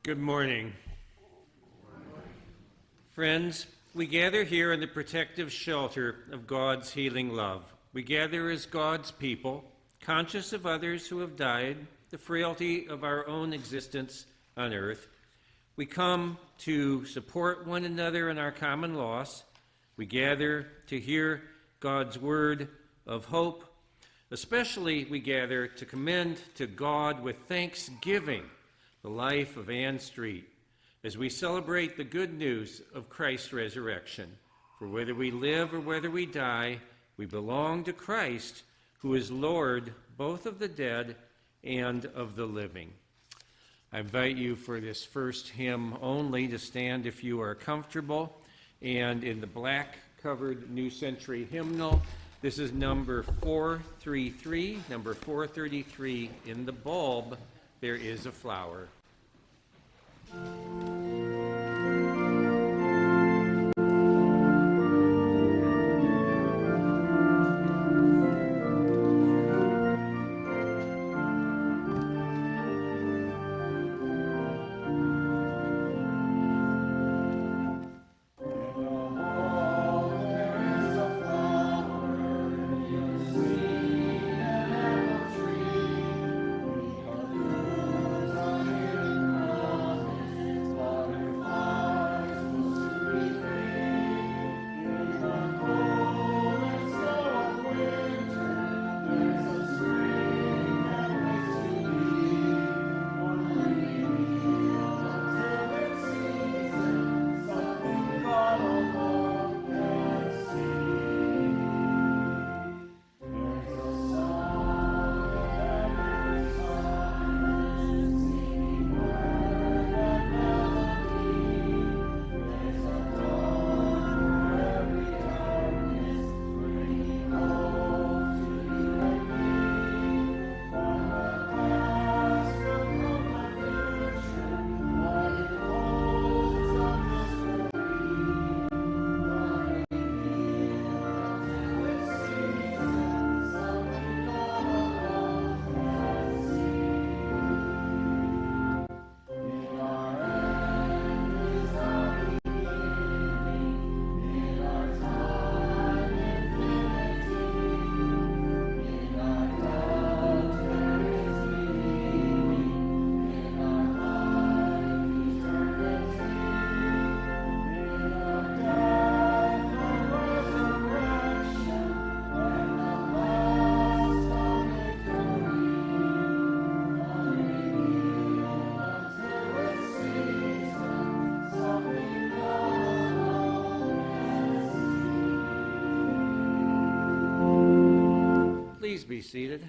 Good morning. Friends, we gather here in the protective shelter of God's healing love. We gather as God's people, conscious of others who have died, the frailty of our own existence on earth. We come to support one another in our common loss. We gather to hear God's word of hope. Especially we gather to commend to God with thanksgiving the life of Ann Street as we celebrate the good news of Christ's resurrection. For whether we live or whether we die, we belong to Christ, who is Lord both of the dead and of the living. I invite you for this first hymn only to stand if you are comfortable. And in the black-covered New Century hymnal, this is number 433. Number 433, in the bulb, there is a flower. Please be seated.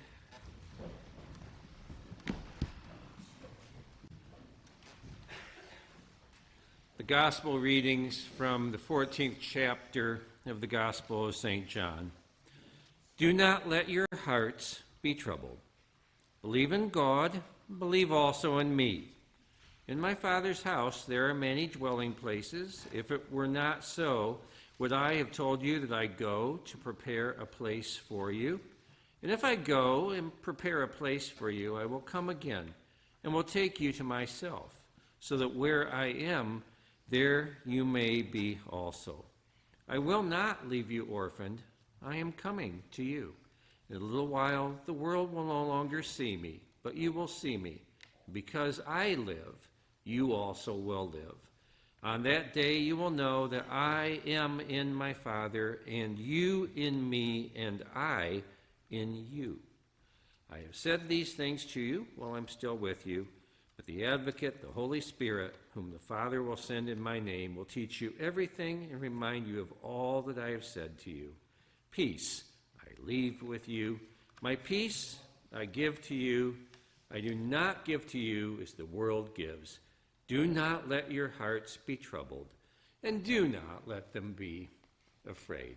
The Gospel readings from the 14th chapter of the Gospel of St. John. Do not let your hearts be troubled. Believe in God, believe also in me. In my Father's house there are many dwelling places. If it were not so, would I have told you that I go to prepare a place for you? And if I go and prepare a place for you, I will come again and will take you to myself, so that where I am, there you may be also. I will not leave you orphaned. I am coming to you. In a little while, the world will no longer see me, but you will see me. Because I live, you also will live. On that day you will know that I am in my Father, and you in me, and I in you. I have said these things to you while I'm still with you, but the Advocate, the Holy Spirit, whom the Father will send in my name, will teach you everything and remind you of all that I have said to you. Peace I leave with you. My peace I give to you. I do not give to you as the world gives. Do not let your hearts be troubled, and do not let them be afraid.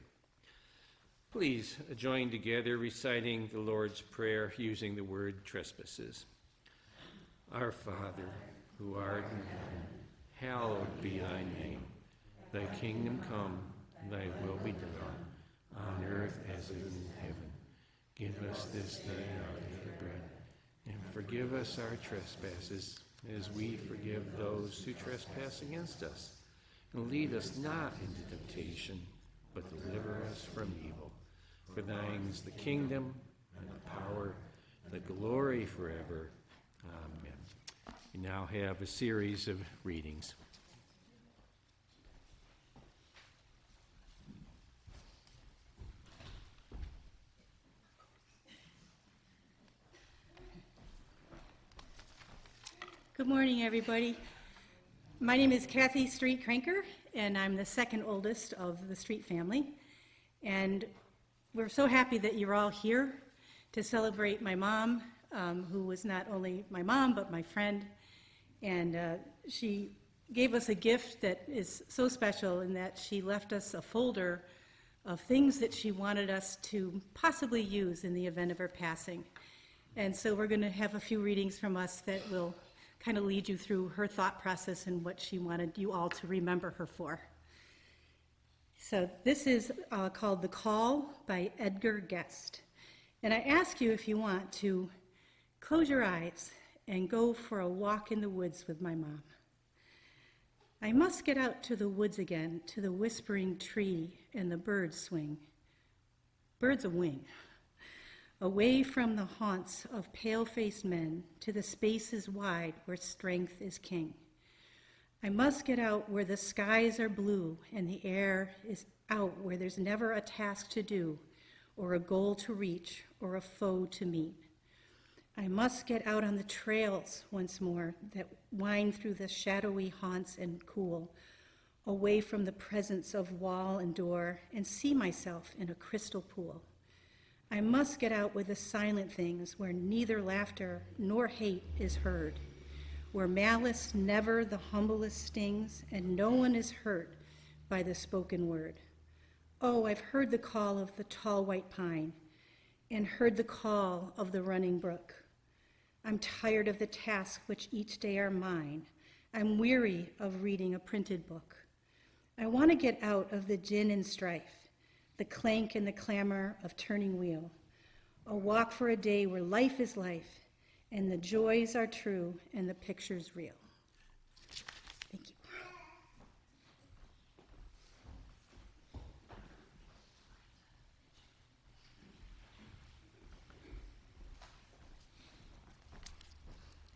Please join together reciting the Lord's Prayer using the word trespasses. Our Father, who art in heaven, hallowed be thy name. Thy kingdom come, thy will be done, on earth as it is in heaven. Give us this day our daily bread, and forgive us our trespasses, as we forgive those who trespass against us. And lead us not into temptation, but deliver us from evil. For thine is the kingdom, and the power, and the glory forever. Amen. We now have a series of readings. Good morning, everybody. My name is Kathy Street Cranker, and I'm the second oldest of the Street family. And we're so happy that you're all here to celebrate my mom, who was not only my mom, but my friend. And she gave us a gift that is so special in that she left us a folder of things that she wanted us to possibly use in the event of her passing. And so we're going to have a few readings from us that will kind of lead you through her thought process and what she wanted you all to remember her for. So this is called The Call by Edgar Guest. And I ask you, if you want, to close your eyes and go for a walk in the woods with my mom. I must get out to the woods again, to the whispering tree and the birds swing. Birds a wing. Away from the haunts of pale-faced men to the spaces wide where strength is king. I must get out where the skies are blue and the air is out where there's never a task to do or a goal to reach or a foe to meet. I must get out on the trails once more that wind through the shadowy haunts and cool, away from the presence of wall and door, and see myself in a crystal pool. I must get out with the silent things where neither laughter nor hate is heard, where malice never the humblest stings and no one is hurt by the spoken word. Oh, I've heard the call of the tall white pine and heard the call of the running brook. I'm tired of the tasks which each day are mine. I'm weary of reading a printed book. I want to get out of the din and strife, the clank and the clamor of turning wheel, a walk for a day where life is life, and the joys are true and the picture's real. Thank you.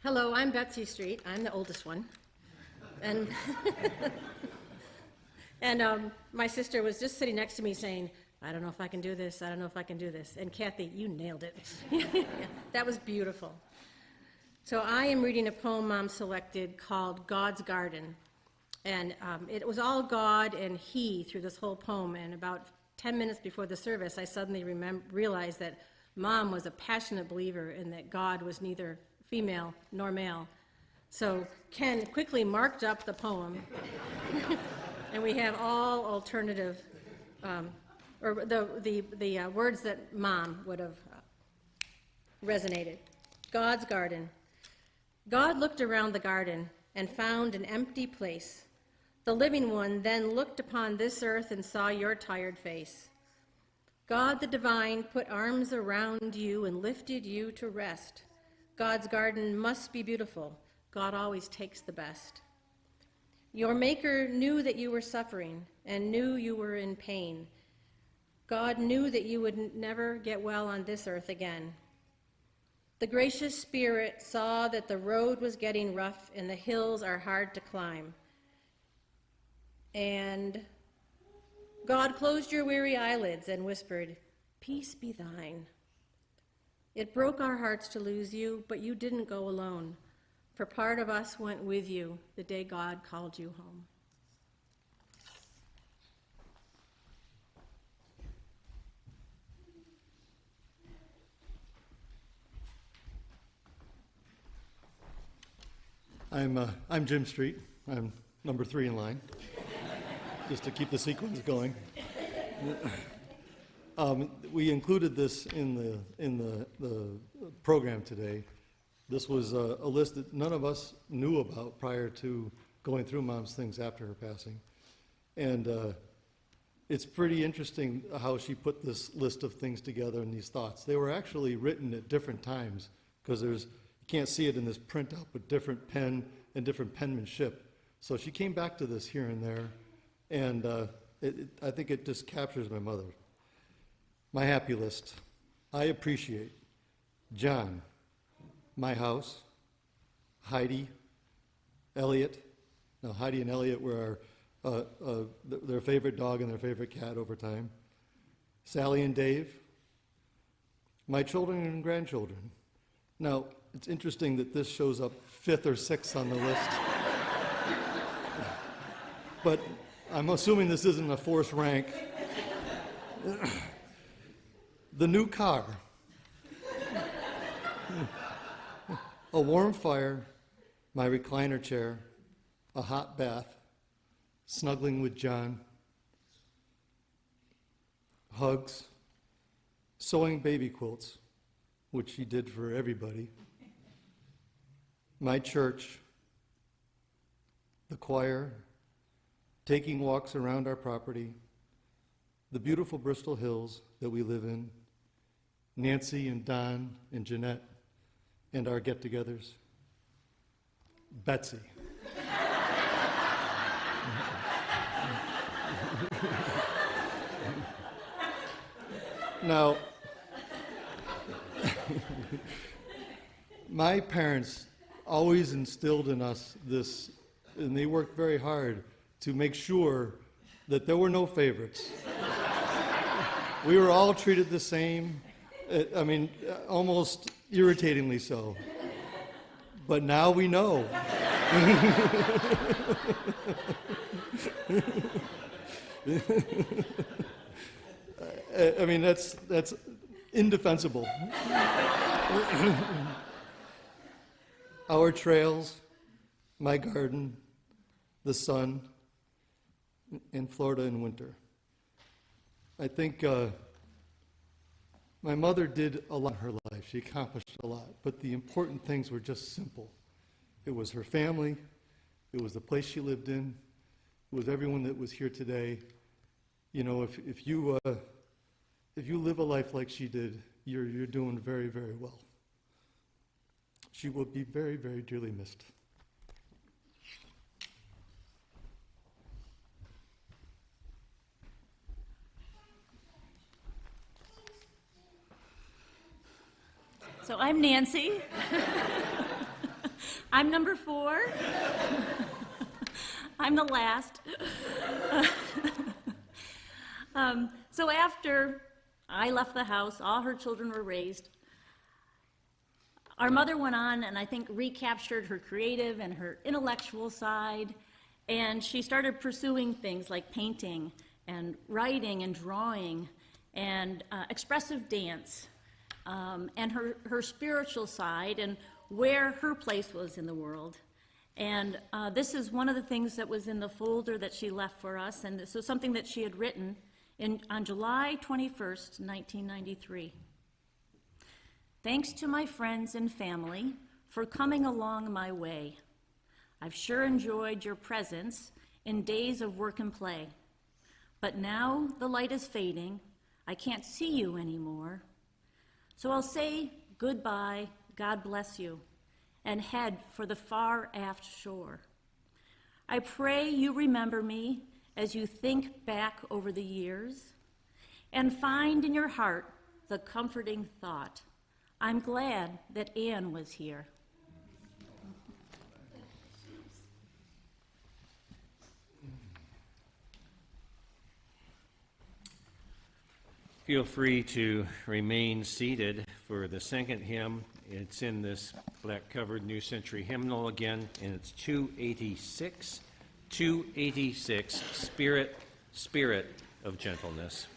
Hello, I'm Betsy Street. I'm the oldest one. And my sister was just sitting next to me saying, I don't know if I can do this, I don't know if I can do this. And Kathy, you nailed it. Yeah, that was beautiful. So I am reading a poem Mom selected called God's Garden. And it was all God and He through this whole poem. And about 10 minutes before the service, I suddenly realized that Mom was a passionate believer in that God was neither female nor male. So Ken quickly marked up the poem. And we have all alternative, or the words that Mom would have resonated. God's garden. God looked around the garden and found an empty place. The living one then looked upon this earth and saw your tired face. God the divine put arms around you and lifted you to rest. God's garden must be beautiful. God always takes the best. Your maker knew that you were suffering and knew you were in pain. God knew that you would never get well on this earth again. The gracious Spirit saw that the road was getting rough and the hills are hard to climb. And God closed your weary eyelids and whispered, "Peace be thine." It broke our hearts to lose you, but you didn't go alone. For part of us went with you the day God called you home. I'm Jim Street. I'm number 3 in line, just to keep the sequence going. We included this in the program today. This was a list that none of us knew about prior to going through Mom's things after her passing. And it's pretty interesting how she put this list of things together and these thoughts. They were actually written at different times because you can't see it in this printout, but different pen and different penmanship. So she came back to this here and there, and I think it just captures my mother. My happy list. I appreciate John, my house, Heidi, Elliot. Now, Heidi and Elliot were their favorite dog and their favorite cat over time. Sally and Dave, my children and grandchildren. Now, it's interesting that this shows up 5th or 6th on the list. But I'm assuming this isn't a forced rank. The new car. A warm fire, my recliner chair, a hot bath, snuggling with John, hugs, sewing baby quilts, which he did for everybody, my church, the choir, taking walks around our property, the beautiful Bristol Hills that we live in, Nancy and Don and Jeanette, and our get-togethers, Betsy. Now, my parents always instilled in us this, and they worked very hard to make sure that there were no favorites. We were all treated the same, almost irritatingly so. But now we know. That's indefensible. Our trails, my garden, the sun, and Florida in winter. I think my mother did a lot in her life. She accomplished a lot, but the important things were just simple. It was her family, it was the place she lived in, it was everyone that was here today. You know, if you live a life like she did, you're doing very, very well. She will be very, very dearly missed. So I'm Nancy. I'm number 4. I'm the last. So after I left the house, all her children were raised. Our mother went on and I think recaptured her creative and her intellectual side, and she started pursuing things like painting and writing and drawing and expressive dance. And her spiritual side and where her place was in the world. And this is one of the things that was in the folder that she left for us, and this was something that she had written on July 21st, 1993. Thanks to my friends and family for coming along my way. I've sure enjoyed your presence in days of work and play. But now the light is fading, I can't see you anymore. So I'll say goodbye, God bless you, and head for the far aft shore. I pray you remember me as you think back over the years and find in your heart the comforting thought, I'm glad that Anne was here. Feel free to remain seated for the second hymn. It's in this black-covered New Century hymnal again, and it's 286, Spirit, Spirit of Gentleness.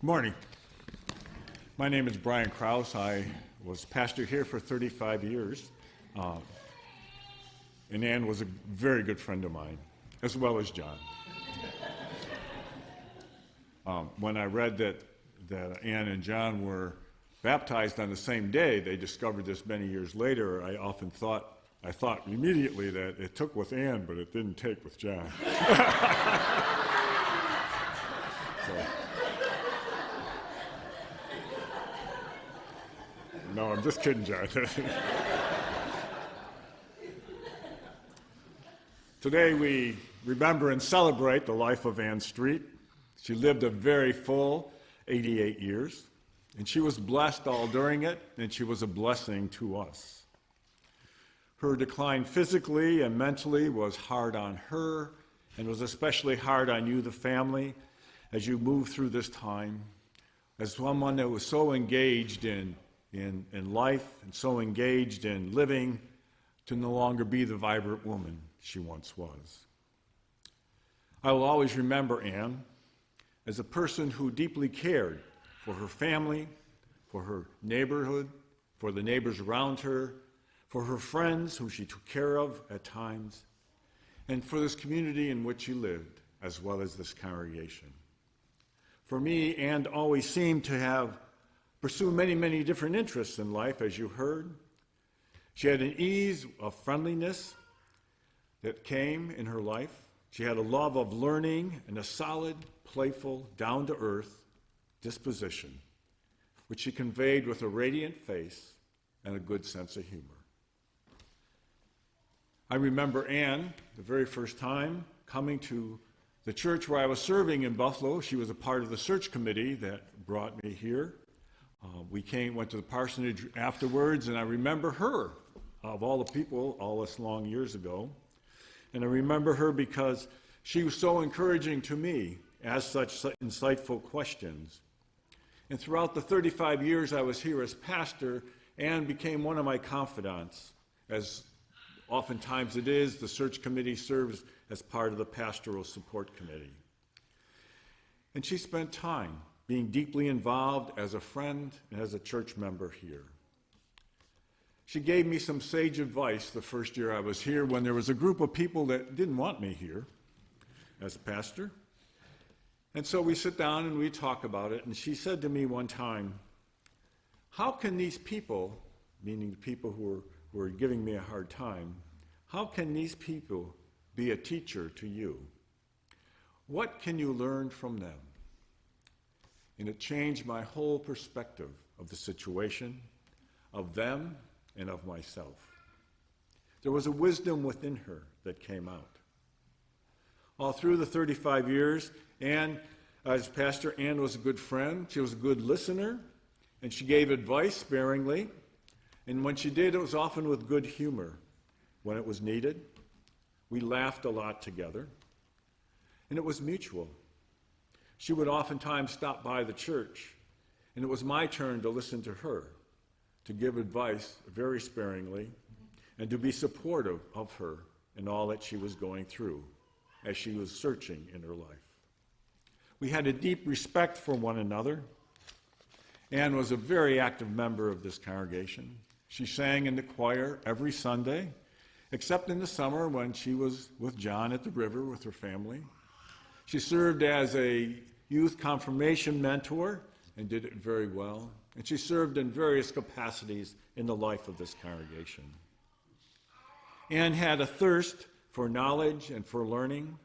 Morning. My name is Brian Krause. I was pastor here for 35 years. And Ann was a very good friend of mine, as well as John. When I read that Ann and John were baptized on the same day, they discovered this many years later, I thought immediately that it took with Ann, but it didn't take with John. No, I'm just kidding, John. Today we remember and celebrate the life of Ann Street. She lived a very full 88 years, and she was blessed all during it, and she was a blessing to us. Her decline physically and mentally was hard on her, and was especially hard on you, the family, as you moved through this time. As someone that was so engaged in life and so engaged in living, to no longer be the vibrant woman she once was. I will always remember Ann as a person who deeply cared for her family, for her neighborhood, for the neighbors around her, for her friends who she took care of at times, and for this community in which she lived, as well as this congregation. For me, Ann always seemed to have pursued many, many different interests in life, as you heard. She had an ease of friendliness that came in her life. She had a love of learning and a solid, playful, down-to-earth disposition, which she conveyed with a radiant face and a good sense of humor. I remember Ann, the very first time, coming to the church where I was serving in Buffalo. She was a part of the search committee that brought me here. We went to the parsonage afterwards, and I remember her, of all the people, all this long years ago. And I remember her because she was so encouraging to me, asked such insightful questions. And throughout the 35 years I was here as pastor, Ann became one of my confidants, as oftentimes it is. The search committee serves as part of the pastoral support committee. And she spent time being deeply involved as a friend and as a church member here. She gave me some sage advice the first year I was here, when there was a group of people that didn't want me here as pastor. And so we sit down and we talk about it, and she said to me one time, how can these people, meaning the people who were giving me a hard time, how can these people be a teacher to you? What can you learn from them? And it changed my whole perspective of the situation, of them, and of myself. There was a wisdom within her that came out. All through the 35 years, Ann, as pastor, Ann was a good friend. She was a good listener, and she gave advice sparingly. And when she did, it was often with good humor when it was needed. We laughed a lot together, and it was mutual. She would oftentimes stop by the church, and it was my turn to listen to her, to give advice very sparingly, and to be supportive of her in all that she was going through as she was searching in her life. We had a deep respect for one another. Ann was a very active member of this congregation. She sang in the choir every Sunday, except in the summer when she was with John at the river with her family. She served as a youth confirmation mentor and did it very well. And she served in various capacities in the life of this congregation. Ann had a thirst for knowledge and for learning,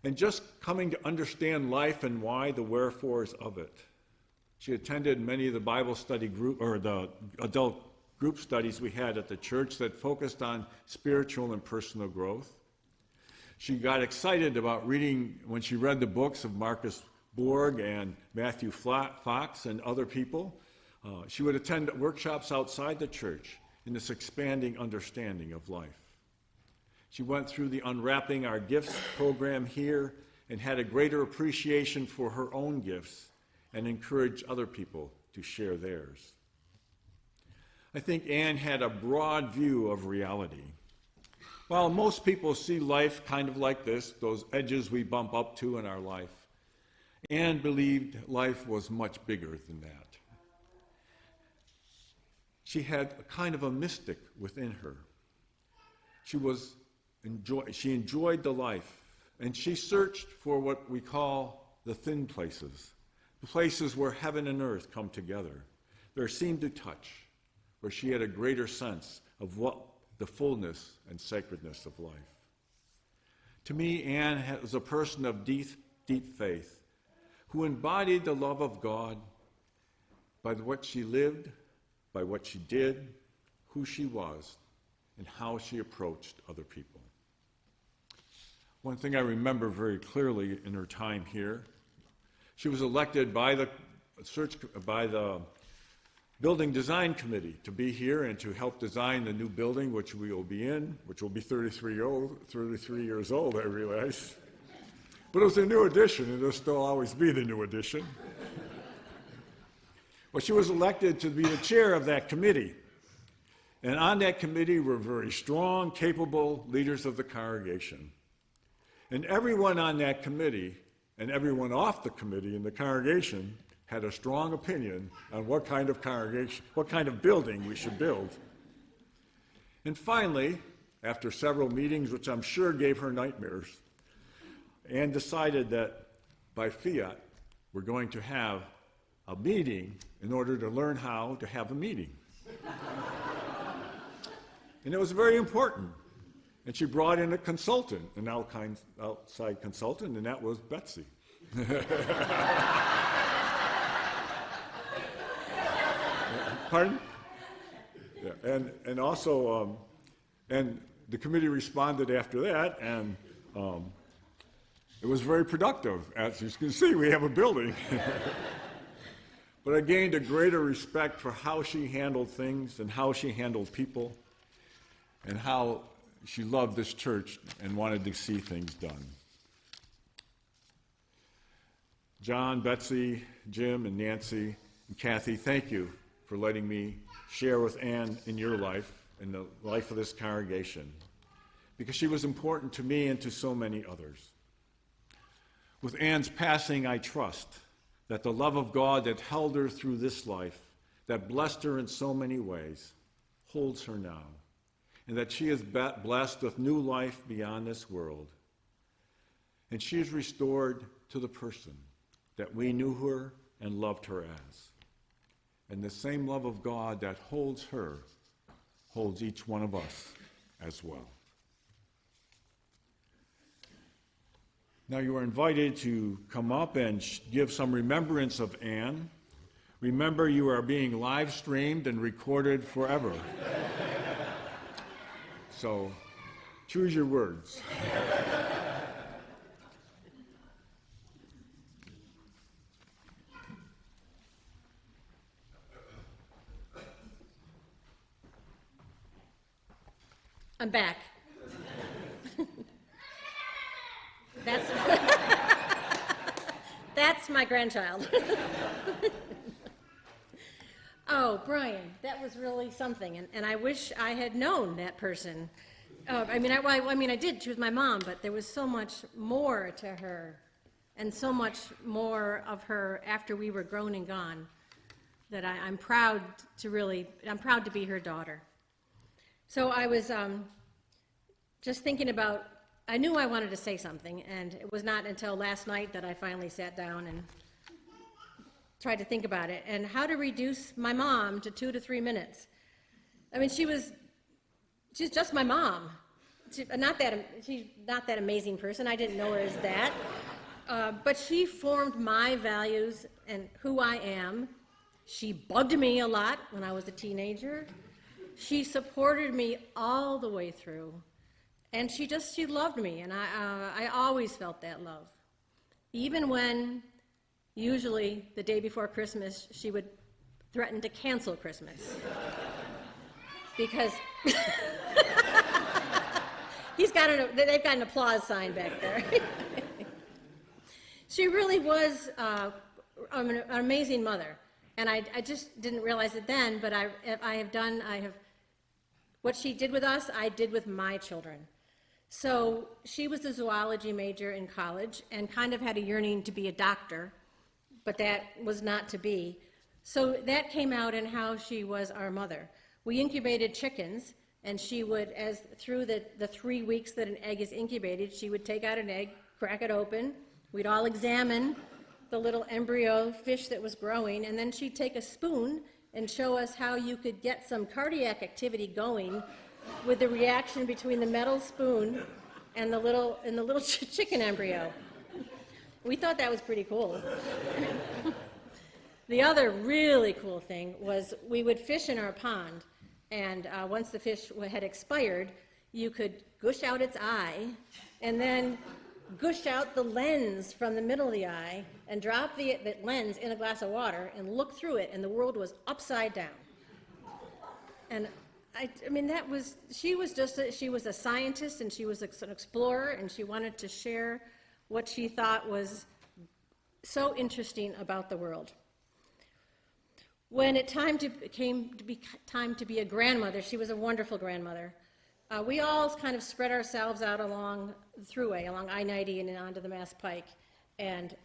and just coming to understand life and why, the wherefores of it. She attended many of the Bible study group, or the adult group studies we had at the church that focused on spiritual and personal growth. She got excited about reading, when she read the books of Marcus Borg and Matthew Fox and other people. She would attend workshops outside the church in this expanding understanding of life. She went through the Unwrapping Our Gifts program here and had a greater appreciation for her own gifts and encouraged other people to share theirs. I think Ann had a broad view of reality. While most people see life kind of like this, those edges we bump up to in our life, Anne believed life was much bigger than that. She had a kind of a mystic within her. She enjoyed the life, and she searched for what we call the thin places, the places where heaven and earth come together, where seemed to touch, where she had a greater sense of what the fullness and sacredness of life. To me, Anne was a person of deep faith who embodied the love of God by what she lived, by what she did, who she was, and how she approached other people. One thing I remember very clearly in her time here, she was elected by the Building Design Committee to be here and to help design the new building, which we will be in, which will be 33 years old, I realize. But it was a new addition, and it'll still always be the new addition. Well, she was elected to be the chair of that committee. And on that committee were very strong, capable leaders of the congregation. And everyone on that committee and everyone off the committee in the congregation had a strong opinion on what kind of congregation, what kind of building we should build. And finally, after several meetings, which I'm sure gave her nightmares, Anne decided that by fiat, we're going to have a meeting in order to learn how to have a meeting. And it was very important. And she brought in a consultant, an outside consultant, and that was Betsy. Pardon? Yeah, and also, and the committee responded after that, and it was very productive. As you can see, we have a building. But I gained a greater respect for how she handled things and how she handled people and how she loved this church and wanted to see things done. John, Betsy, Jim, and Nancy, and Kathy, thank you for letting me share with Anne in your life and the life of this congregation, because she was important to me and to so many others. With Anne's passing, I trust that the love of God that held her through this life, that blessed her in so many ways, holds her now, and that she is blessed with new life beyond this world. And she is restored to the person that we knew her and loved her as. And the same love of God that holds her holds each one of us as well. Now you are invited to come up and give some remembrance of Anne. Remember, you are being live streamed and recorded forever. So choose your words. I'm back. That's my grandchild. Oh, Brian, that was really something, and I wish I had known that person. I did. She was my mom, but there was so much more to her, and so much more of her after we were grown and gone, that I'm proud to be her daughter. So I was just thinking about, I knew I wanted to say something, and it was not until last night that I finally sat down and tried to think about it, and how to reduce my mom to 2 to 3 minutes. I mean, she's just my mom. She's not that amazing person. I didn't know her as that. But she formed my values and who I am. She bugged me a lot when I was a teenager. She supported me all the way through. And she loved me, and I always felt that love. Even when, usually the day before Christmas, she would threaten to cancel Christmas. Because they've got an applause sign back there. She really was an amazing mother, and I just didn't realize it then, but what she did with us, I did with my children. So she was a zoology major in college and kind of had a yearning to be a doctor, but that was not to be. So that came out in how she was our mother. We incubated chickens, and she would, as through the 3 weeks that an egg is incubated, she would take out an egg, crack it open. We'd all examine the little embryo fish that was growing, and then she'd take a spoon and show us how you could get some cardiac activity going with the reaction between the metal spoon and the little chicken embryo. We thought that was pretty cool. The other really cool thing was we would fish in our pond, and once the fish had expired, you could gush out its eye and then gush out the lens from the middle of the eye and drop the lens in a glass of water and look through it, and the world was upside down. And I mean, she was a scientist, and she was an explorer, and she wanted to share what she thought was so interesting about the world. When it came to be time to be a grandmother, she was a wonderful grandmother. We all kind of spread ourselves out along the thruway, along I-90 and onto the Mass Pike, and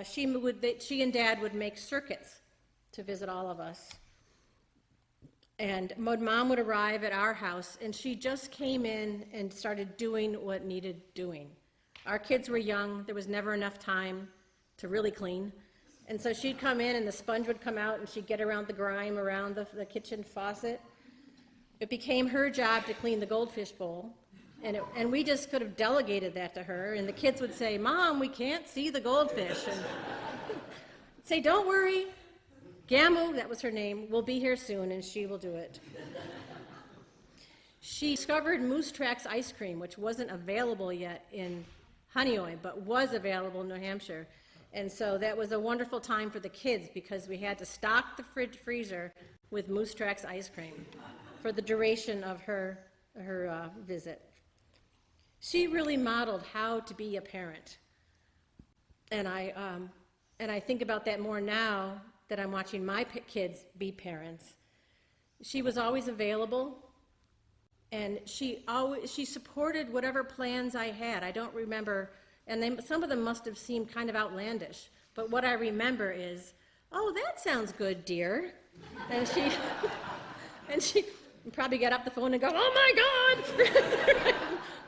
she and Dad would make circuits to visit all of us. And Mom would arrive at our house, and she just came in and started doing what needed doing. Our kids were young. There was never enough time to really clean. And so she'd come in, and the sponge would come out, and she'd get around the grime around the kitchen faucet. It became her job to clean the goldfish bowl, and we just could have delegated that to her, and the kids would say, "Mom, we can't see the goldfish." And I'd say, "Don't worry, Gamu," that was her name, "will be here soon, and she will do it." She discovered Moose Tracks ice cream, which wasn't available yet in Honeoye, but was available in New Hampshire. And so that was a wonderful time for the kids, because we had to stock the freezer with Moose Tracks ice cream for the duration of her visit. She really modeled how to be a parent. And I think about that more now that I'm watching my kids be parents. She was always available, and she supported whatever plans I had. I don't remember, and some of them must have seemed kind of outlandish, but what I remember is, "Oh, that sounds good, dear." And she probably get off the phone and go, "Oh my God!"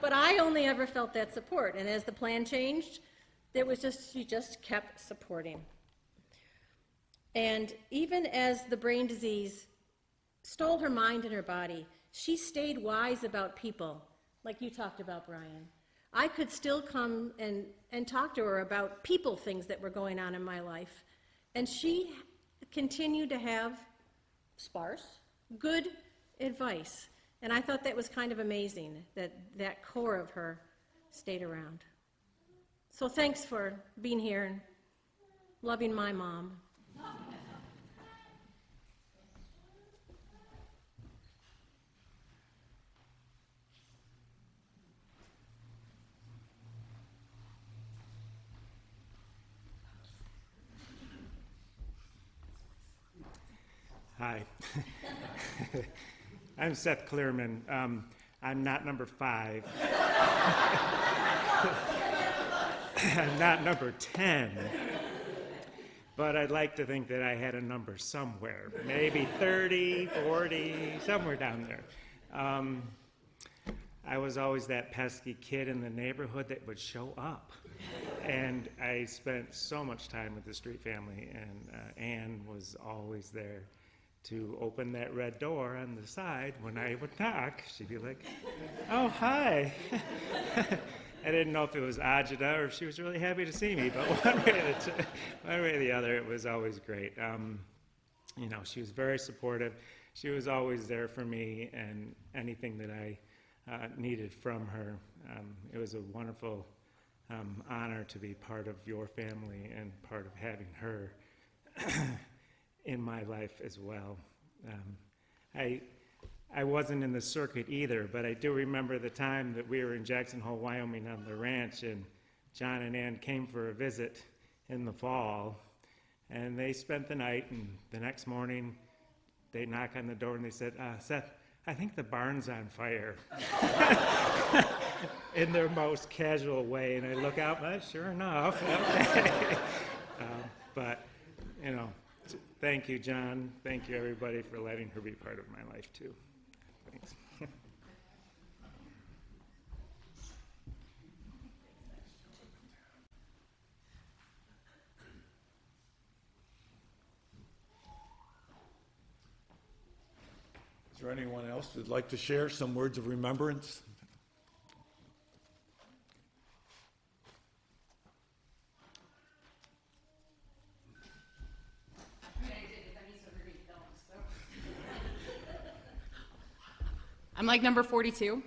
But I only ever felt that support, and as the plan changed, she just kept supporting. And even as the brain disease stole her mind and her body, she stayed wise about people, like you talked about, Brian. I could still come and talk to her about people things that were going on in my life, and she continued to have sparse, good advice. And I thought that was kind of amazing, that core of her stayed around. So thanks for being here and loving my mom. Hi. I'm Seth Clearman. I'm not number 5. I'm not number 10. But I'd like to think that I had a number somewhere, maybe 30, 40, somewhere down there. I was always that pesky kid in the neighborhood that would show up. And I spent so much time with the Street family, and Ann was always there to open that red door on the side. When I would knock, she'd be like, "Oh, hi." I didn't know if it was agita or if she was really happy to see me, but one way or the other, it was always great. She was very supportive. She was always there for me and anything that I needed from her. It was a wonderful honor to be part of your family and part of having her in my life as well. I wasn't in the circuit either, but I do remember the time that we were in Jackson Hole, Wyoming on the ranch, and John and Ann came for a visit in the fall, and they spent the night, and the next morning they knock on the door and they said, "Seth, I think the barn's on fire. In their most casual way, and I look out, but sure enough, okay. But, you know, thank you, John. Thank you, everybody, for letting her be part of my life, too. Thanks. Is there anyone else who'd like to share some words of remembrance? I'm like number 42.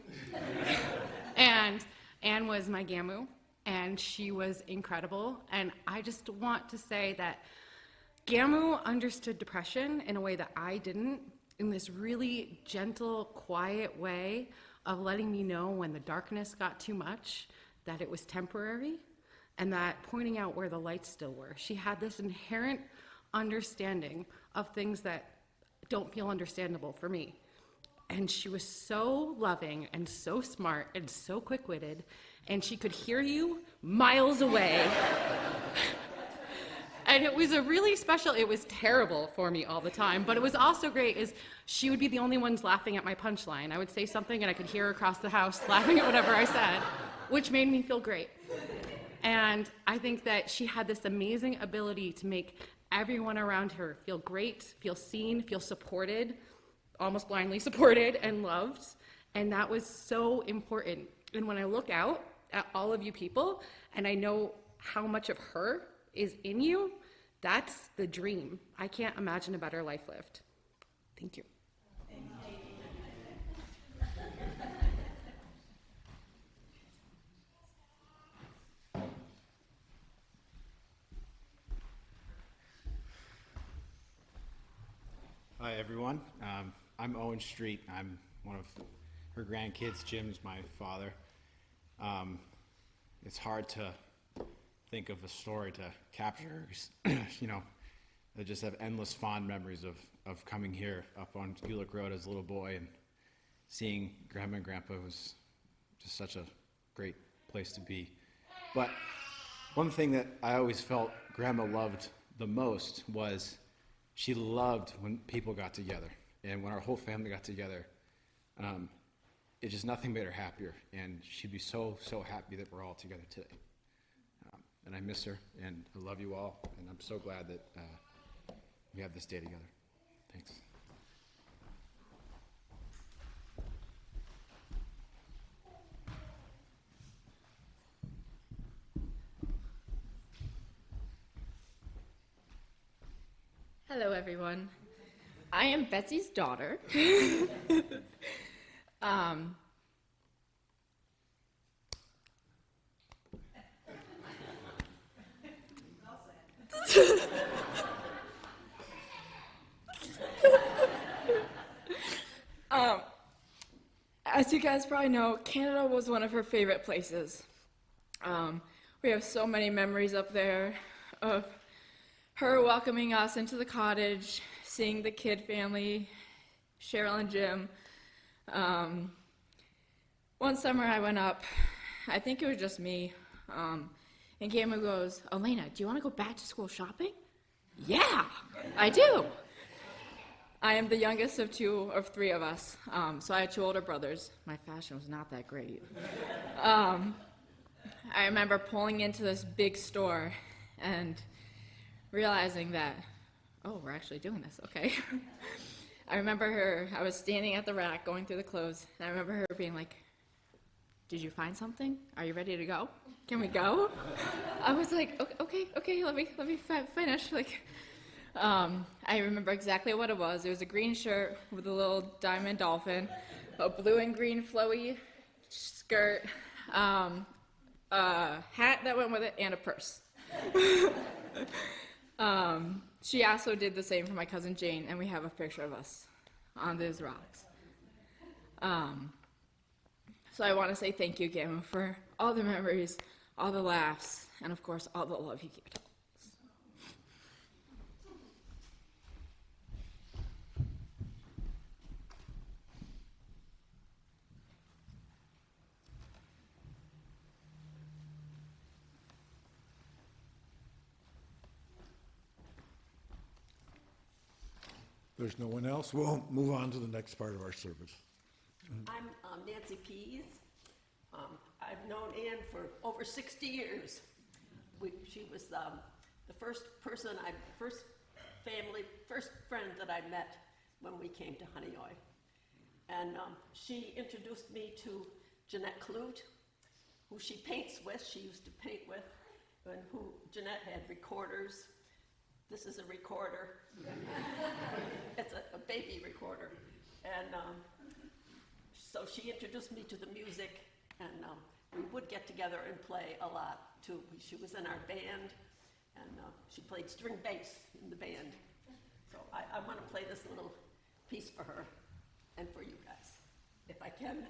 And Anne was my Gamu, and she was incredible. And I just want to say that Gamu understood depression in a way that I didn't, in this really gentle, quiet way of letting me know when the darkness got too much, that it was temporary, and that pointing out where the lights still were. She had this inherent understanding of things that don't feel understandable for me. And she was so loving and so smart and so quick-witted, and she could hear you miles away. And it was a really special, it was terrible for me all the time, but it was also great is she would be the only ones laughing at my punchline. I would say something and I could hear her across the house laughing at whatever I said, which made me feel great. And I think that she had this amazing ability to make everyone around her feel great, feel seen, feel supported, almost blindly supported and loved, and that was so important. And when I look out at all of you people, and I know how much of her is in you, that's the dream. I can't imagine a better life lived. Thank you. Hi, everyone. I'm Owen Street. I'm one of her grandkids. Jim's my father. It's hard to think of a story to capture her, 'cause, you know, I just have endless fond memories of coming here up on Gulick Road as a little boy, and seeing Grandma and Grandpa was just such a great place to be. But one thing that I always felt Grandma loved the most was she loved when people got together. And when our whole family got together, it just nothing made her happier. And she'd be so, so happy that we're all together today. And I miss her, and I love you all. And I'm so glad that we have this day together. Thanks. Hello, everyone. I am Betsy's daughter. As you guys probably know, Canada was one of her favorite places. We have so many memories up there of her welcoming us into the cottage, seeing the kid family, Cheryl and Jim. One summer I went up, I think it was just me, and Gamu goes, "Elena, do you want to go back to school shopping?" "Yeah, I do." I am the youngest of three of us, so I had two older brothers. My fashion was not that great. I remember pulling into this big store and realizing that, oh, we're actually doing this, okay. I remember I was standing at the rack going through the clothes, and I remember her being like, "Did you find something? Are you ready to go? Can we go?" I was like, okay, let me finish. I remember exactly what it was. It was a green shirt with a little diamond dolphin, a blue and green flowy skirt, a hat that went with it, and a purse. She also did the same for my cousin Jane, and we have a picture of us on those rocks. So I want to say thank you, Gamu, for all the memories, all the laughs, and of course, all the love you keep telling us. There's no one else. We'll move on to the next part of our service. I'm Nancy Pease. I've known Ann for over 60 years. She was the first friend that I met when we came to Honeoye. And she introduced me to Jeanette Clute, who she paints with, she used to paint with, and who Jeanette had recorders. This is a recorder. It's a baby recorder. And so she introduced me to the music, and we would get together and play a lot too. She was in our band, and she played string bass in the band. So I want to play this little piece for her and for you guys, if I can.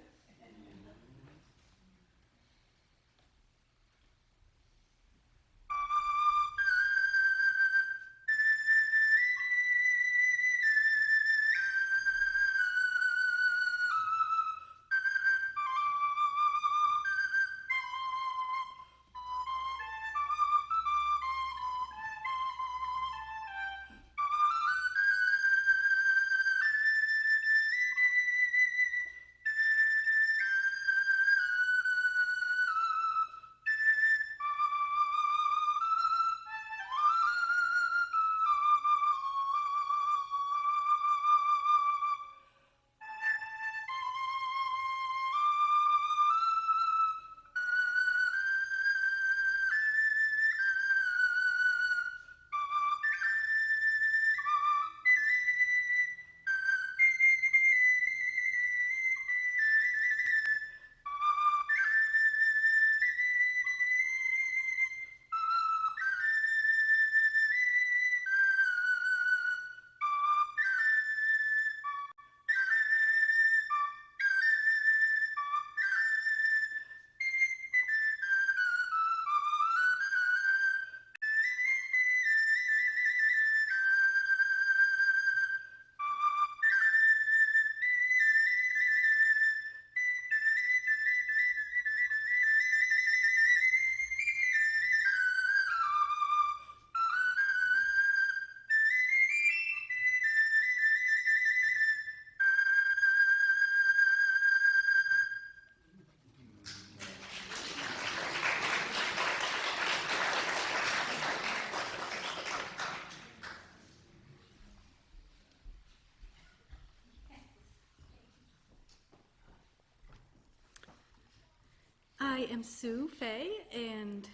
I am Sue Fay, and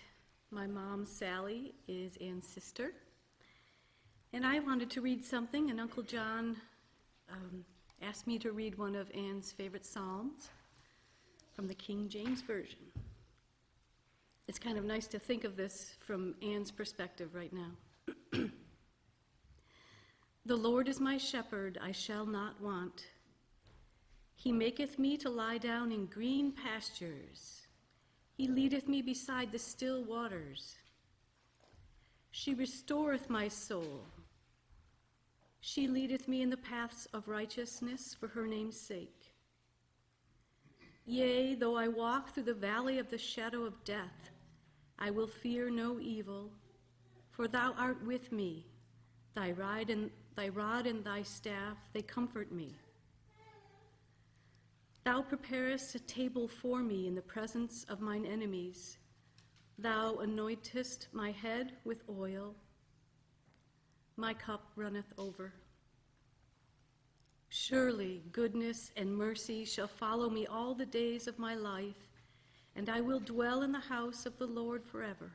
my mom, Sally, is Ann's sister. And I wanted to read something, and Uncle John asked me to read one of Ann's favorite psalms from the King James Version. It's kind of nice to think of this from Ann's perspective right now. The Lord is my shepherd, I shall not want. He maketh me to lie down in green pastures. He leadeth me beside the still waters. She restoreth my soul. She leadeth me in the paths of righteousness for her name's sake. Yea, though I walk through the valley of the shadow of death, I will fear no evil, for thou art with me. Thy rod and thy staff, they comfort me. Thou preparest a table for me in the presence of mine enemies. Thou anointest my head with oil. My cup runneth over. Surely goodness and mercy shall follow me all the days of my life, and I will dwell in the house of the Lord forever.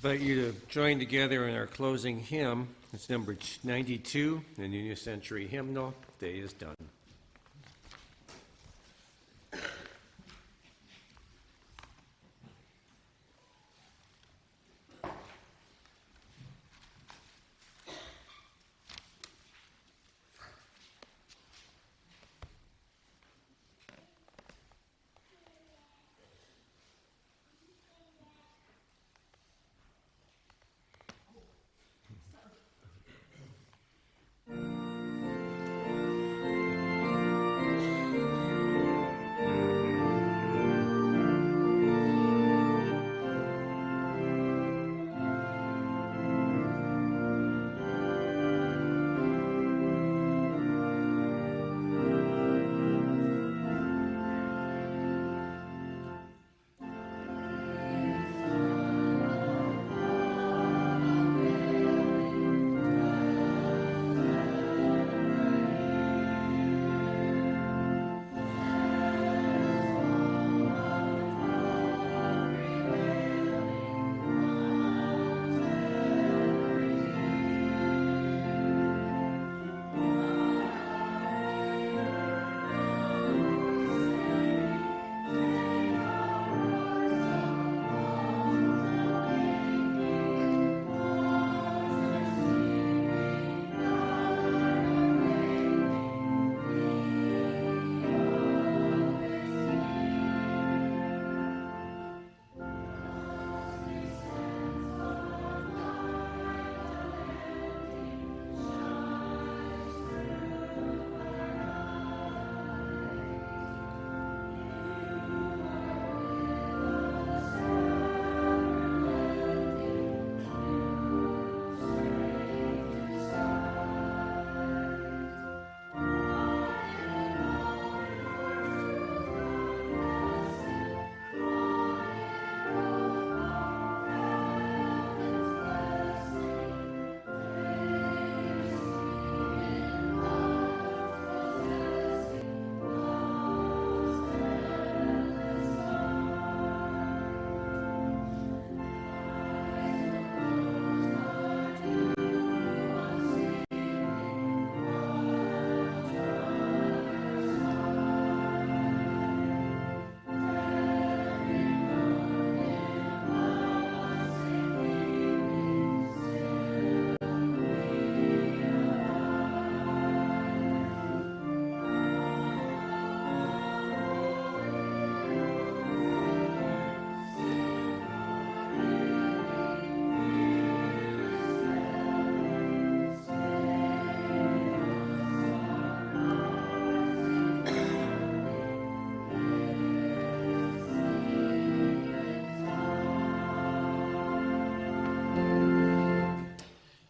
invite you to join together in our closing hymn. It's number 92, the New Century Hymnal. Day is done.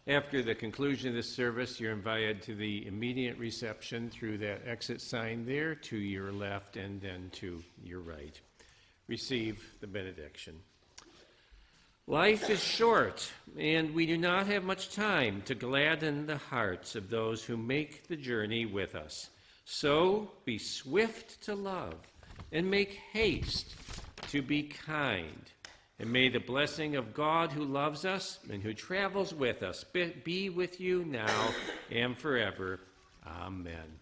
After the conclusion of this service, you're invited to the immediate reception through that exit sign there, to your left and then to your right. Receive the benediction. Life is short, and we do not have much time to gladden the hearts of those who make the journey with us. So be swift to love, and make haste to be kind. And may the blessing of God who loves us and who travels with us be with you now and forever. Amen.